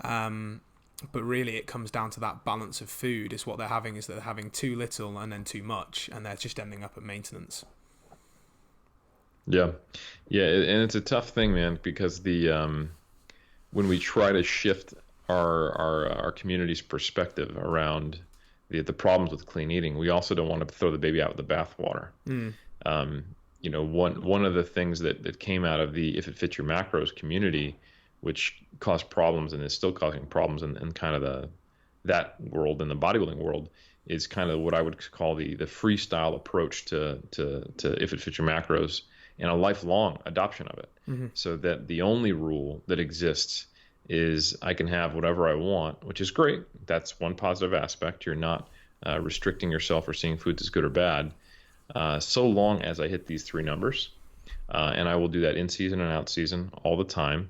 But really, it comes down to that balance of food. Is what they're having is that they're having too little and then too much, and they're just ending up at maintenance. Yeah. Yeah. And it's a tough thing, man, because when we try to shift our community's perspective around the problems with clean eating, we also don't want to throw the baby out with the bathwater. Mm. Um, one of the things that came out of the If It Fits Your Macros community, which caused problems and is still causing problems in kind of that world, in the bodybuilding world, is kind of what I would call the freestyle approach to If It Fits Your Macros, and a lifelong adoption of it. Mm-hmm. So that the only rule that exists is I can have whatever I want, which is great. That's one positive aspect. You're not restricting yourself or seeing foods as good or bad, so long as I hit these three numbers. And I will do that in season and out season all the time.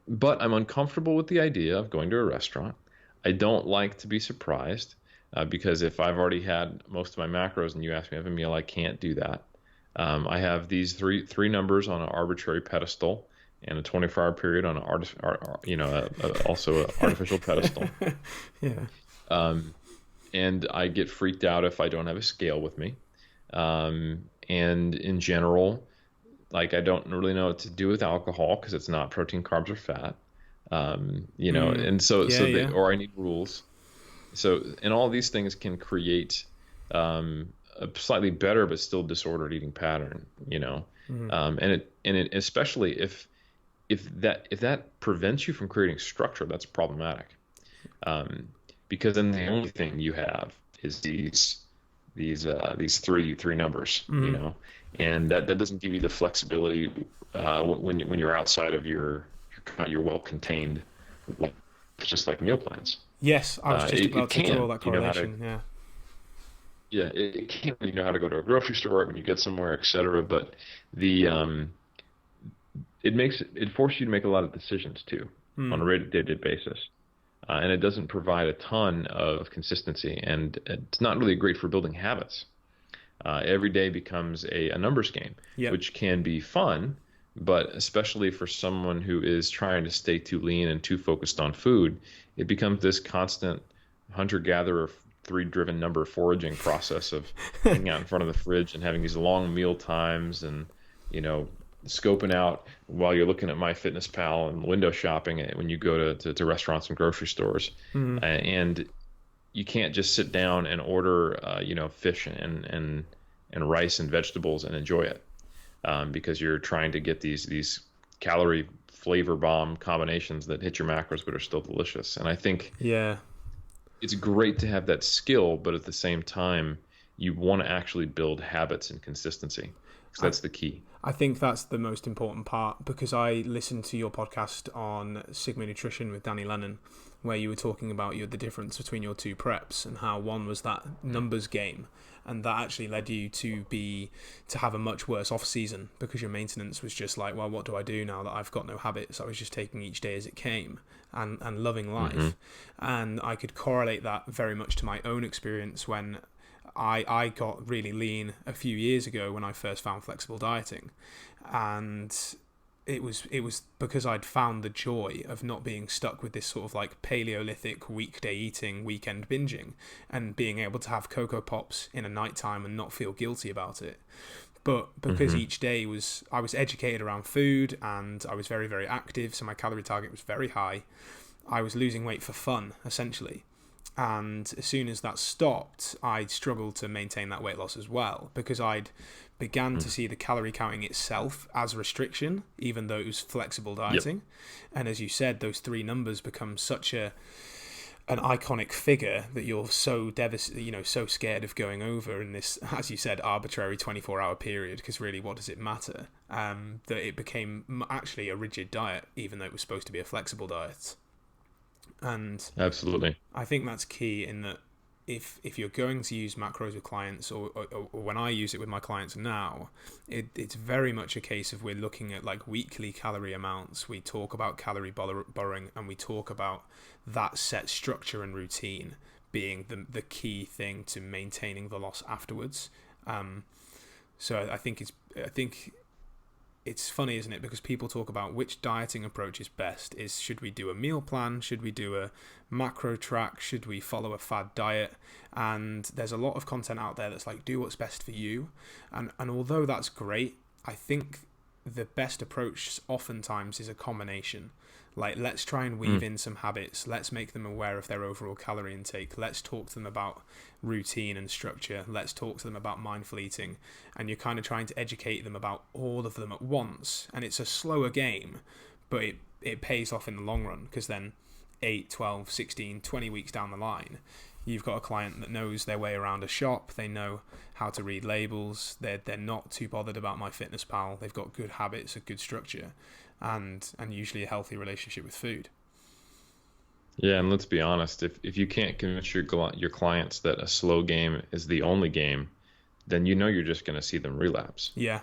But I'm uncomfortable with the idea of going to a restaurant. I don't like to be surprised, because if I've already had most of my macros and you ask me to have a meal, I can't do that. I have these three numbers on an arbitrary pedestal and a 24-hour period on also an artificial pedestal. Yeah. Um, and I get freaked out if I don't have a scale with me. And in general, like I don't really know what to do with alcohol because it's not protein, carbs, or fat. Mm. And so Yeah. Yeah. or I need rules. So, and all these things can create a slightly better but still disordered eating pattern. Mm. And it especially if that prevents you from creating structure, that's problematic. Um, because then the only thing you have is these three numbers, Mm. and that doesn't give you the flexibility when you're outside of your well-contained, like, just like meal plans. Yes, I was just It about to draw can, that you know how to, correlation. Yeah. yeah, it can when you know how to go to a grocery store, when you get somewhere, etc. But the it forces you to make a lot of decisions too on Mm. a day-to-day basis. And it doesn't provide a ton of consistency, and it's not really great for building habits. Every day becomes a numbers game, Yep. which can be fun, but especially for someone who is trying to stay too lean and too focused on food, it becomes this constant hunter-gatherer, three-driven number foraging process of hanging out in front of the fridge and having these long meal times, and you know scoping out while you're looking at MyFitnessPal and window shopping when you go to restaurants and grocery stores. Mm. And you can't just sit down and order fish and rice and vegetables and enjoy it, because you're trying to get these calorie flavor bomb combinations that hit your macros but are still delicious. And I think Yeah. it's great to have that skill, but at the same time, you want to actually build habits and consistency, because I that's the key. I think that's the most important part, because I listened to your podcast on Sigma Nutrition with Danny Lennon, where you were talking about the difference between your two preps and how one was that numbers game, and that actually led you to have a much worse off season because your maintenance was just like, well, what do I do now that I've got no habits? I was just taking each day as it came and loving Hmm. life. And I could correlate that very much to my own experience when I got really lean a few years ago when I first found flexible dieting, and it was because I'd found the joy of not being stuck with this sort of like Paleolithic weekday eating, weekend binging, and being able to have Cocoa Pops in a nighttime and not feel guilty about it. But because each day I was educated around food, and I was very, very active, so my calorie target was very high. I was losing weight for fun, essentially. And as soon as that stopped, I struggled to maintain that weight loss as well, because I'd began to see the calorie counting itself as restriction, even though it was flexible dieting. Yep. And as you said, those 3 numbers become such an iconic figure that you're so so scared of going over in this, as you said, arbitrary 24-hour period, because really, what does it matter? That it became actually a rigid diet, even though it was supposed to be a flexible diet. And absolutely, I think that's key in that if you're going to use macros with clients, or when I use it with my clients now, it's very much a case of we're looking at like weekly calorie amounts. We talk about calorie borrowing, and we talk about that set structure and routine being the key thing to maintaining the loss afterwards. So I think it's funny, isn't it? Because people talk about which dieting approach is best. Should we do a meal plan? Should we do a macro track? Should we follow a fad diet? And there's a lot of content out there that's like, do what's best for you. And although that's great, I think the best approach oftentimes is a combination. Like, let's try and weave in some habits. Let's make them aware of their overall calorie intake. Let's talk to them about routine and structure. Let's talk to them about mindful eating. And you're kind of trying to educate them about all of them at once. And it's a slower game, but it pays off in the long run, because then 8, 12, 16, 20 weeks down the line, you've got a client that knows their way around a shop. They know how to read labels. They're not too bothered about MyFitnessPal. They've got good habits, a good structure, and usually a healthy relationship with food. Yeah, and let's be honest, if you can't convince your clients that a slow game is the only game, then you're just going to see them relapse. Yeah.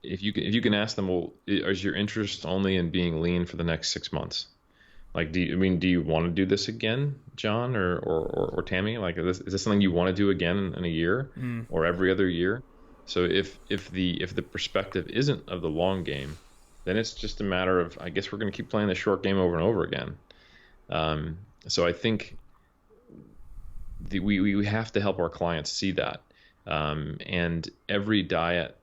If you can ask them, well, is your interest only in being lean for the next 6 months? Like, do you want to do this again, John or Tammy? Like, is this something you want to do again in a year or every other year? So if the perspective isn't of the long game, then it's just a matter of, I guess we're going to keep playing the short game over and over again. So I think we have to help our clients see that. And every diet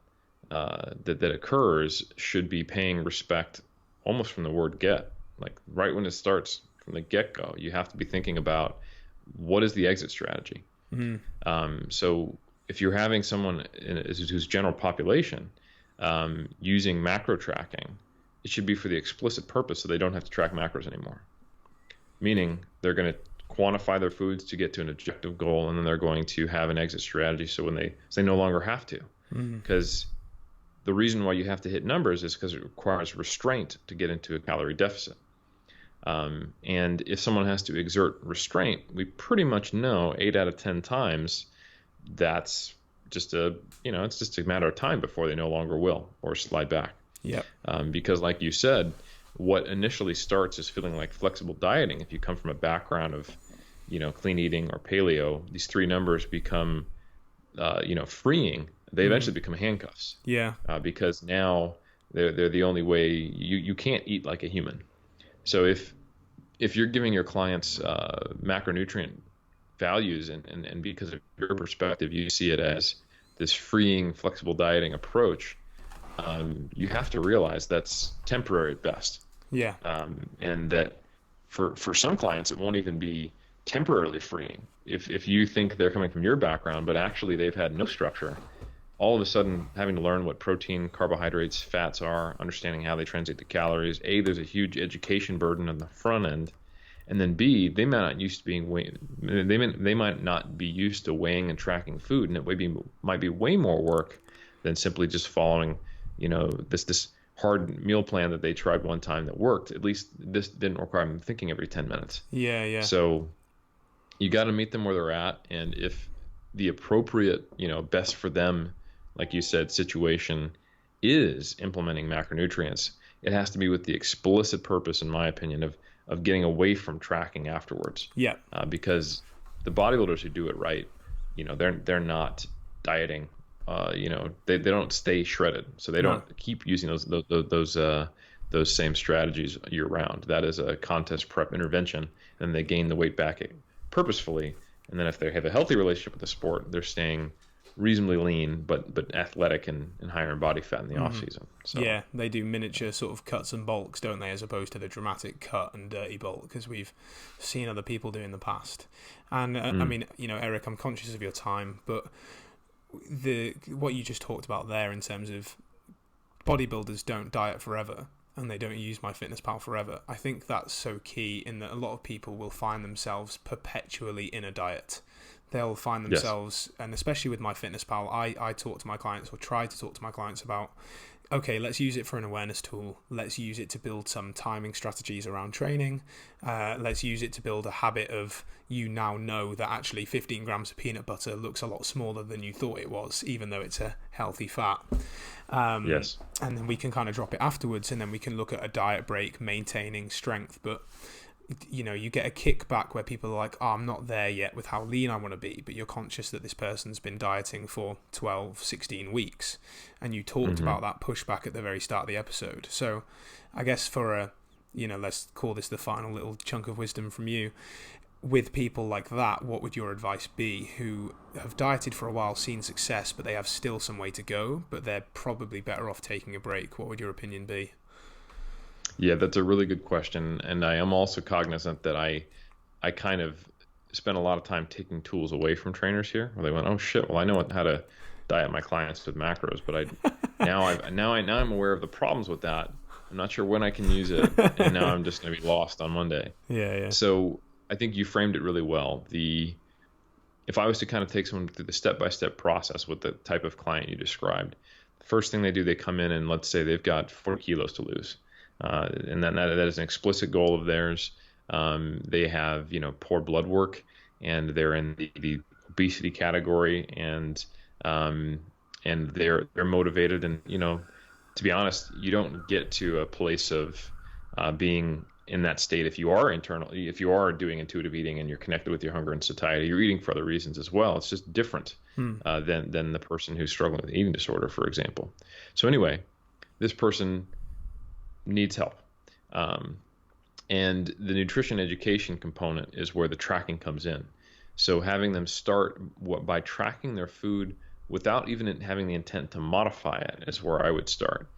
that occurs should be paying respect almost from the word get. Like, right when it starts, from the get-go, you have to be thinking about what is the exit strategy. So if you're having someone who's general population using macro tracking, it should be for the explicit purpose so they don't have to track macros anymore. Meaning they're going to quantify their foods to get to an objective goal, and then they're going to have an exit strategy so they no longer have to. Because the reason why you have to hit numbers is because it requires restraint to get into a calorie deficit. And if someone has to exert restraint, we pretty much know 8 out of 10 times that's just it's just a matter of time before they no longer will or slide back. Yeah. Because like you said, what initially starts as feeling like flexible dieting, if you come from a background of, clean eating or paleo, these 3 numbers become, freeing. They eventually become handcuffs. Yeah. Because now they're the only way you can't eat like a human. So if you're giving your clients macronutrient values and because of your perspective, you see it as this freeing, flexible dieting approach, you have to realize that's temporary at best. Yeah. And that for some clients, it won't even be temporarily freeing. If you think they're coming from your background, but actually they've had no structure, all of a sudden having to learn what protein, carbohydrates, fats are, understanding how they translate to calories. A, there's a huge education burden on the front end, and then B, they might not be used to weighing and tracking food, and it might be way more work than simply just following, this hard meal plan that they tried one time that worked. At least this didn't require them thinking every 10 minutes. Yeah. So you got to meet them where they're at, and if the appropriate, best for them, like you said, situation is implementing macronutrients, it has to be with the explicit purpose, in my opinion, of getting away from tracking afterwards. Yeah. Because the bodybuilders who do it right, they're not dieting they don't stay shredded, so they No. don't keep using those same strategies year round. That is a contest prep intervention, and they gain the weight back purposefully. And then if they have a healthy relationship with the sport, they're staying reasonably lean, but athletic and higher in body fat in the off season. So Yeah, they do miniature sort of cuts and bulks, don't they, as opposed to the dramatic cut and dirty bulk, as we've seen other people do in the past. And I mean, Eric, I'm conscious of your time, but what you just talked about there in terms of bodybuilders don't diet forever and they don't use MyFitnessPal forever. I think that's so key in that a lot of people will find themselves perpetually in a diet. They'll find themselves, and especially with MyFitnessPal, I talk to my clients, or try to talk to my clients about, okay, let's use it for an awareness tool. Let's use it to build some timing strategies around training. Let's use it to build a habit of, you now know that actually 15 grams of peanut butter looks a lot smaller than you thought it was, even though it's a healthy fat. Yes. And then we can kind of drop it afterwards, and then we can look at a diet break, maintaining strength. But you get a kickback where people are like, oh, I'm not there yet with how lean I want to be, but you're conscious that this person's been dieting for 12, 16 weeks. And you talked about that pushback at the very start of the episode. So I guess for let's call this the final little chunk of wisdom from you. With people like that, what would your advice be, who have dieted for a while, seen success, but they have still some way to go, but they're probably better off taking a break? What would your opinion be? Yeah, that's a really good question. And I am also cognizant that I kind of spent a lot of time taking tools away from trainers here, where they went, oh shit, well, I know how to diet my clients with macros, but now I'm aware of the problems with that. I'm not sure when I can use it, and now I'm just going to be lost on Monday. Yeah. So I think you framed it really well. If I was to kind of take someone through the step-by-step process with the type of client you described, the first thing they do, they come in and let's say they've got 40 kilos to lose. And that is an explicit goal of theirs. They have, poor blood work, and they're in the obesity category, and they're motivated. And, to be honest, you don't get to a place of being in that state if you are doing intuitive eating and you're connected with your hunger and satiety. You're eating for other reasons as well. It's just different than the person who's struggling with an eating disorder, for example. So anyway, this person needs help. And the nutrition education component is where the tracking comes in. So having them start by tracking their food without even having the intent to modify it is where I would start.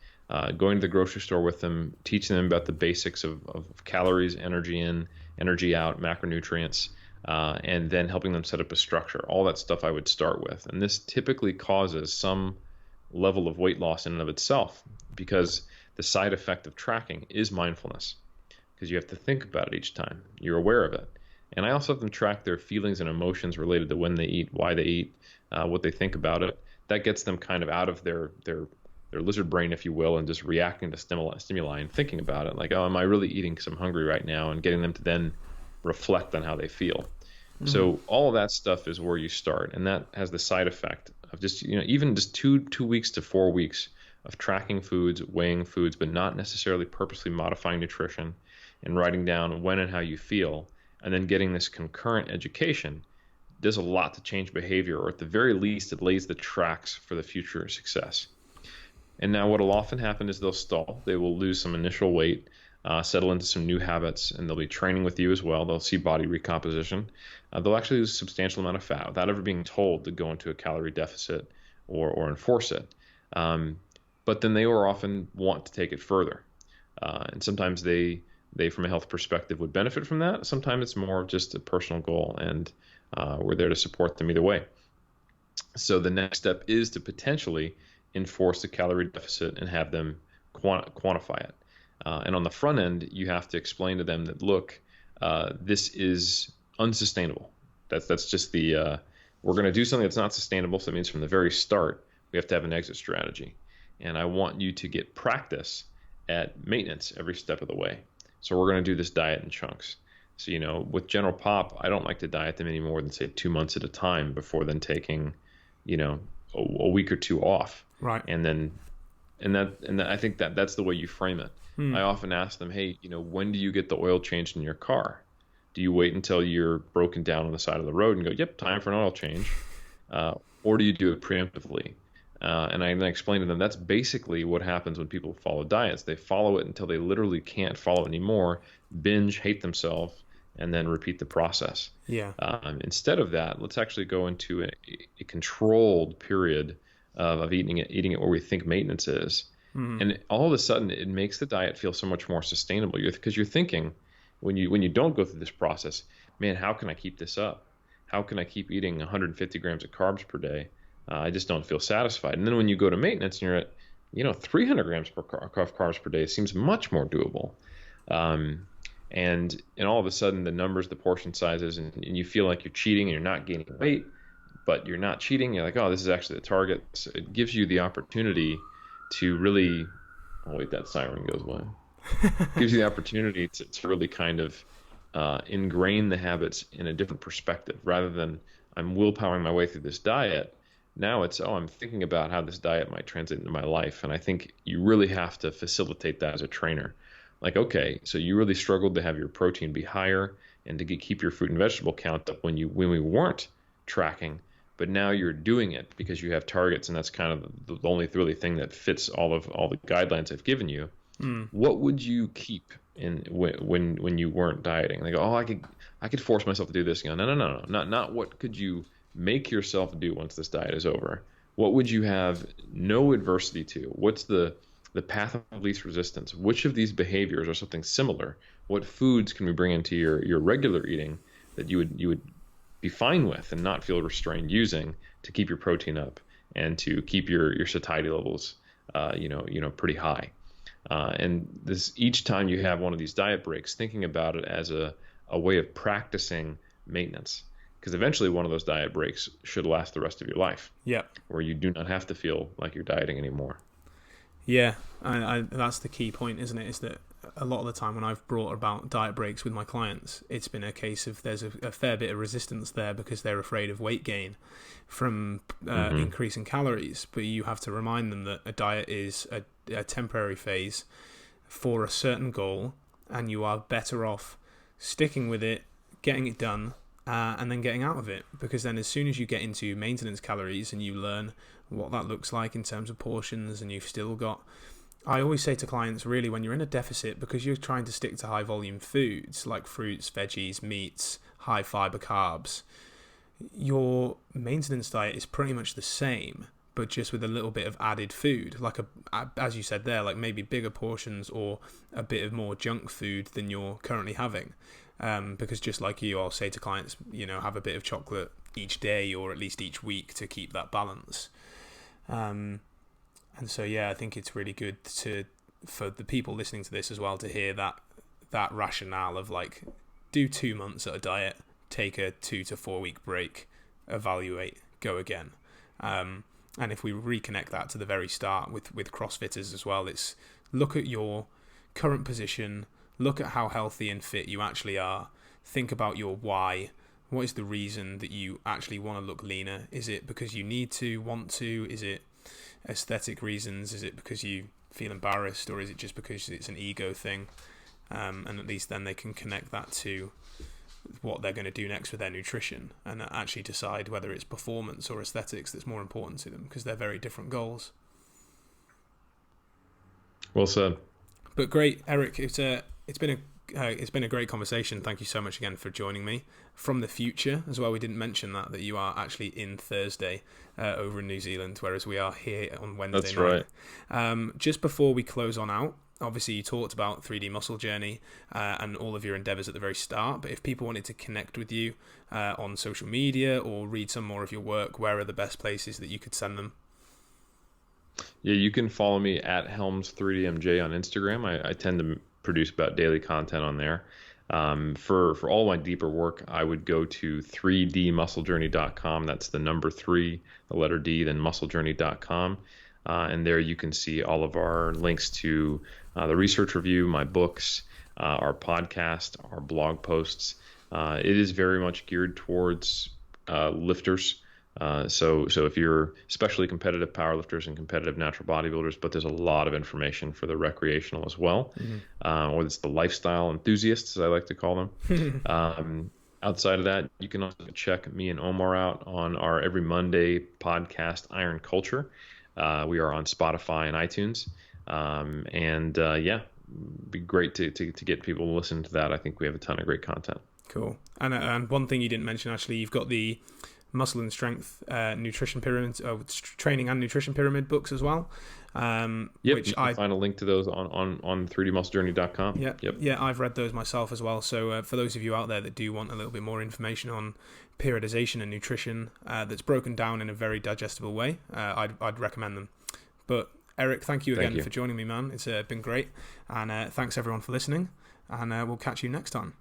Going to the grocery store with them, teaching them about the basics of calories, energy in, energy out, macronutrients, and then helping them set up a structure. All that stuff I would start with. And this typically causes some level of weight loss in and of itself, because the side effect of tracking is mindfulness, because you have to think about it each time. You're aware of it. And I also have them track their feelings and emotions related to when they eat, why they eat, what they think about it. That gets them kind of out of their lizard brain, if you will, and just reacting to stimuli and thinking about it. Like, oh, am I really eating because I'm hungry right now? And getting them to then reflect on how they feel. So all of that stuff is where you start. And that has the side effect of just, even just two weeks to 4 weeks of tracking foods, weighing foods, but not necessarily purposely modifying nutrition, and writing down when and how you feel, and then getting this concurrent education does a lot to change behavior, or at the very least, it lays the tracks for the future success. And now what will often happen is they'll stall. They will lose some initial weight, settle into some new habits, and they'll be training with you as well. They'll see body recomposition. They'll actually lose a substantial amount of fat without ever being told to go into a calorie deficit or enforce it. But then they will often want to take it further. And sometimes they, from a health perspective, would benefit from that. Sometimes it's more of just a personal goal, and we're there to support them either way. So the next step is to potentially enforce the calorie deficit and have them quantify it. And on the front end, you have to explain to them that, look, this is unsustainable. That's just we're going to do something that's not sustainable. So that means from the very start, we have to have an exit strategy. And I want you to get practice at maintenance every step of the way. So we're going to do this diet in chunks. So, with General Pop, I don't like to diet them any more than, say, 2 months at a time before then taking, a week or two off. Right. And I think that's the way you frame it. I often ask them, hey, when do you get the oil changed in your car? Do you wait until you're broken down on the side of the road and go, yep, time for an oil change? Or do you do it preemptively? And I explained to them that's basically what happens when people follow diets. They follow it until they literally can't follow it anymore, binge, hate themselves, and then repeat the process. Yeah. Instead of that, let's actually go into a controlled period of eating it where we think maintenance is. Mm. And all of a sudden, it makes the diet feel so much more sustainable. Because you're thinking, when you don't go through this process, man, how can I keep this up? How can I keep eating 150 grams of carbs per day? I just don't feel satisfied. And then when you go to maintenance and you're at 300 grams of carbs per day, it seems much more doable. And all of a sudden, the numbers, the portion sizes, and you feel like you're cheating and you're not gaining weight, but you're not cheating. You're like, oh, this is actually the target. So it gives you the opportunity to really, oh wait, that siren goes by. Gives you the opportunity to really kind of ingrain the habits in a different perspective, rather than I'm willpowering my way through this diet. Now it's, oh, I'm thinking about how this diet might translate into my life. And I think you really have to facilitate that as a trainer. Like, okay, so you really struggled to have your protein be higher and to keep your fruit and vegetable count up when we weren't tracking, but now you're doing it because you have targets, and that's kind of the only really thing that fits all the guidelines I've given you. What would you keep in when you weren't dieting? Like, oh, I could force myself to do this. No, not what could you make yourself do once this diet is over. What would you have no adversity to? What's the path of least resistance? Which of these behaviors are something similar? What foods can we bring into your regular eating that you would be fine with and not feel restrained using to keep your protein up and to keep your satiety levels pretty high? And this, each time you have one of these diet breaks, thinking about it as a way of practicing maintenance, because eventually one of those diet breaks should last the rest of your life. Yeah. Where you do not have to feel like you're dieting anymore. Yeah, I that's the key point, isn't it? Is that a lot of the time when I've brought about diet breaks with my clients, it's been a case of there's a fair bit of resistance there because they're afraid of weight gain from increasing calories. But you have to remind them that a diet is a temporary phase for a certain goal, and you are better off sticking with it, getting it done, and then getting out of it. Because then as soon as you get into maintenance calories and you learn what that looks like in terms of portions, and you've still got, I always say to clients, really, when you're in a deficit, because you're trying to stick to high volume foods like fruits, veggies, meats, high fiber carbs, your maintenance diet is pretty much the same, but just with a little bit of added food, like as you said there, like maybe bigger portions or a bit of more junk food than you're currently having. Because just like you, I'll say to clients, have a bit of chocolate each day or at least each week to keep that balance. And so, yeah, I think it's really good for the people listening to this as well to hear that rationale of like, do 2 months at a diet, take a 2 to 4 week break, evaluate, go again. And if we reconnect that to the very start with CrossFitters as well, it's look at your current position, look at how healthy and fit you actually are, think about your why. What is the reason that you actually want to look leaner? Is it because you need to, want to? Is it aesthetic reasons? Is it because you feel embarrassed? Or is it just because it's an ego thing? And at least then they can connect that to what they're going to do next with their nutrition and actually decide whether it's performance or aesthetics that's more important to them, because they're very different goals. Well said. But great, Eric. It's been a great conversation. Thank you so much again for joining me from the future as well. We didn't mention that you are actually in Thursday over in New Zealand, whereas we are here on Wednesday That's night. Right. Just before we close on out, obviously you talked about 3D Muscle Journey and all of your endeavors at the very start, but if people wanted to connect with you on social media or read some more of your work, where are the best places that you could send them? Yeah, you can follow me at Helms3DMJ on Instagram. I tend to produce about daily content on there. For all my deeper work, I would go to 3dmusclejourney.com. That's the number 3, the letter D, then musclejourney.com. And there you can see all of our links to the research review, my books, our podcast, our blog posts. It is very much geared towards lifters. So if you're especially competitive powerlifters and competitive natural bodybuilders, but there's a lot of information for the recreational as well, or it's the lifestyle enthusiasts, as I like to call them. Outside of that, you can also check me and Omar out on our every Monday podcast, Iron Culture. We are on Spotify and iTunes. Yeah, be great to get people to listen to that. I think we have a ton of great content. Cool. And one thing you didn't mention, actually, you've got the muscle and strength nutrition pyramid, training and nutrition pyramid books as well. Yep, which you can find a link to those on 3dmusclejourney.com. Yeah, I've read those myself as well. So for those of you out there that do want a little bit more information on periodization and nutrition that's broken down in a very digestible way, I'd recommend them. But Eric, thank you again for joining me, man. It's been great. And thanks everyone for listening. And we'll catch you next time.